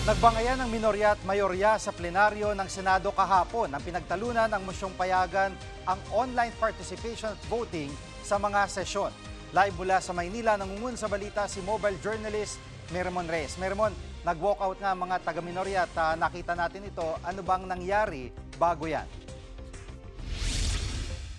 Nagbangayan ng minorya at mayorya sa plenaryo ng Senado kahapon ang pinagtalunan ng mosyong payagan ang online participation at voting sa mga sesyon. Live mula sa Maynila, nangungun sa balita si mobile journalist Mermon Reyes. Mermon, nag-walkout nga ang mga taga-minorya at nakita natin ito. Ano bang nangyari bago yan?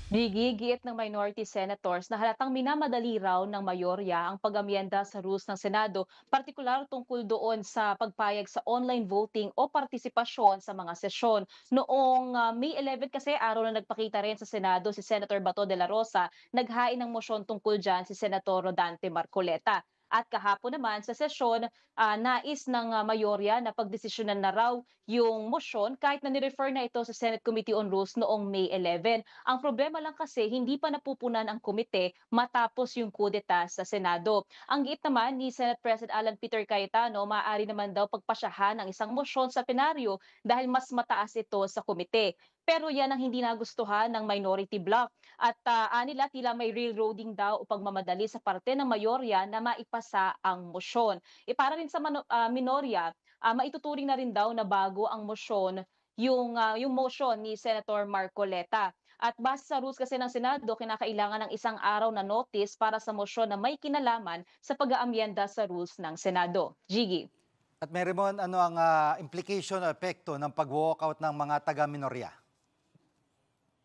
Gigiit ng minority senators na halatang minamadali raw ng mayorya ang pag-amyenda sa rules ng Senado, partikular tungkol doon sa pagpayag sa online voting o partisipasyon sa mga sesyon. Noong May 11 kasi, araw na nagpakita rin sa Senado si Senator Bato de la Rosa, naghain ng motion tungkol dyan si Senator Rodante Marcoleta. At kahapon naman sa sesyon, nais ng mayorya na pagdesisyonan na raw yung motion kahit na nirefer na ito sa Senate Committee on Rules noong May 11. Ang problema lang kasi hindi pa napupunan ang komite matapos yung kudeta sa Senado. Ang giit naman ni Senate President Alan Peter Cayetano, maaari naman daw pagpasyahan ang isang motion sa plenaryo dahil mas mataas ito sa komite. Pero yan ang hindi nagustuhan ng minority bloc. At anila tila may railroading daw o pagmamadali sa parte ng mayorya na maipasa ang motion. Para rin sa minorya, maituturing na rin daw na bago ang motion yung motion ni Senator Marcoleta. At base sa rules kasi ng Senado, kinakailangan ng isang araw na notice para sa motion na may kinalaman sa pag-aamyenda sa rules ng Senado. Gigi. At Mermon, ano ang implication o epekto ng pag-walkout ng mga taga-minorya?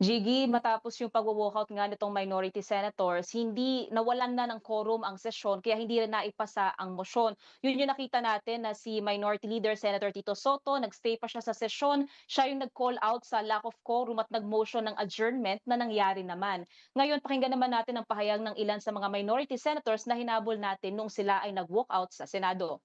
Gigi, matapos yung pag-walkout nga nitong minority senators, hindi nawalan na ng quorum ang sesyon kaya hindi rin naipasa ang motion. Yun yung nakita natin na si Minority Leader Senator Tito Soto, nagstay pa siya sa sesyon, siya yung nag-call out sa lack of quorum at nag-motion ng adjournment na nangyari naman. Ngayon, pakinggan naman natin ang pahayag ng ilan sa mga minority senators na hinabol natin nung sila ay nag-walkout sa Senado.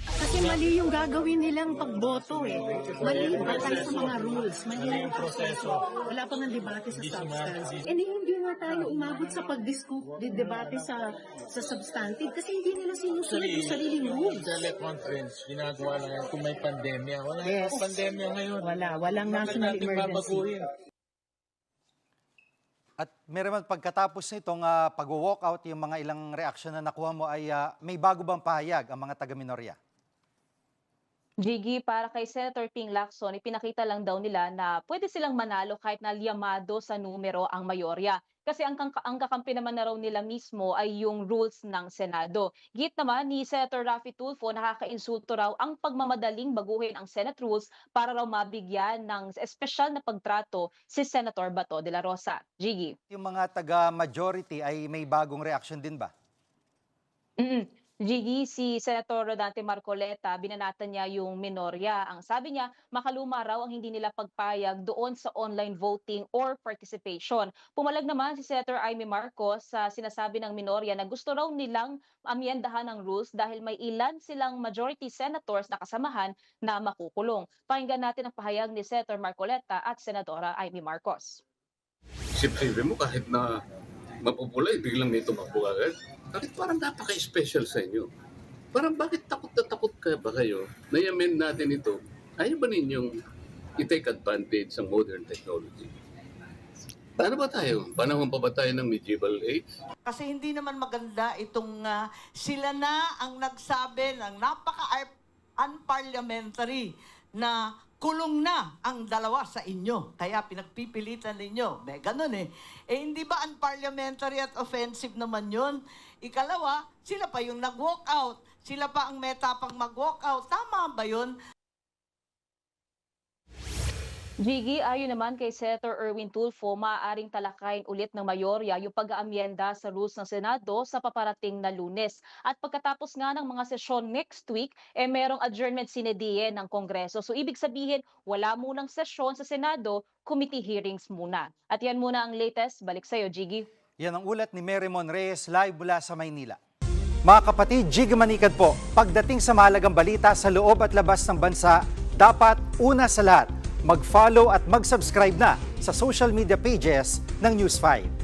Kasi mali yung gagawin nilang pagboto eh. Mali batay sa mga rules, mali yung proseso. Wala pa ng debate sa substance. And hindi nga tayo umabot sa pag-debate sa substantive kasi hindi nila sinusunod yung sariling rules. Teleconference, ginagawa lang yan kung may pandemya. Wala Yes. yung pandemya ngayon. Walang national Natin emergency. babaguhin. At Mermon, pagkatapos nitong pag-walkout, yung mga ilang reaksyon na nakuha mo ay may bago bang pahayag ang mga taga-minorya? Gigi, para kay Senator Ping Lacson, ipinakita lang daw nila na pwede silang manalo kahit na liyamado sa numero ang mayorya. Kasi ang kakampi naman na raw nila mismo ay yung rules ng Senado. Git naman ni Senator Raffy Tulfo, nakakainsulto raw ang pagmamadaling baguhin ang Senate rules para raw mabigyan ng espesyal na pagtrato si Senator Bato de la Rosa. Gigi. Yung mga taga-majority ay may bagong reaksyon din ba? Gigi, si Senator Rodante Marcoleta, binanatan niya yung minorya. Ang sabi niya, makaluma raw ang hindi nila pagpayag doon sa online voting or participation. Pumalag naman si Senator Amy Marcos sa sinasabi ng minorya na gusto raw nilang amyendahan ng rules dahil may ilan silang majority senators na kasamahan na makukulong. Pakinggan natin ang pahayag ni Senator Marcoleta at Senadora Amy Marcos. Isipin mo kahit na mapupulay, biglang may tumakbo agad. Bakit parang napaka-special sa inyo? Parang bakit takot na takot ka ba kayo na i-amend natin ito? Ayaw ba ninyong i-take advantage ng modern technology? Paano ba tayo? Panahon pa ba tayo ng medieval age? Kasi hindi naman maganda itong sila na ang nagsabi ng napaka-unparliamentary na kulong na ang dalawa sa inyo. Kaya pinagpipilitan ninyo. May ganun eh. Eh hindi ba unparliamentary at offensive naman yun? Ikalawa, sila pa yung nag-walk out. Sila pa ang may tapang mag-walk out. Tama ba yun? Gigi, ayon naman kay Senator Erwin Tulfo, maaaring talakayin ulit ng mayorya yung pag-aamyenda sa rules ng Senado sa paparating na Lunes. At pagkatapos nga ng mga sesyon next week, merong adjournment sine die ng Kongreso. So ibig sabihin, wala munang sesyon sa Senado, committee hearings muna. At yan muna ang latest. Balik sa'yo, Gigi. Yan ang ulat ni Mermon Reyes live mula sa Maynila. Mga kapatid, Gigi Manikad po, pagdating sa mahalagang balita sa loob at labas ng bansa, dapat una sa lahat, mag-follow at mag-subscribe na sa social media pages ng News 5.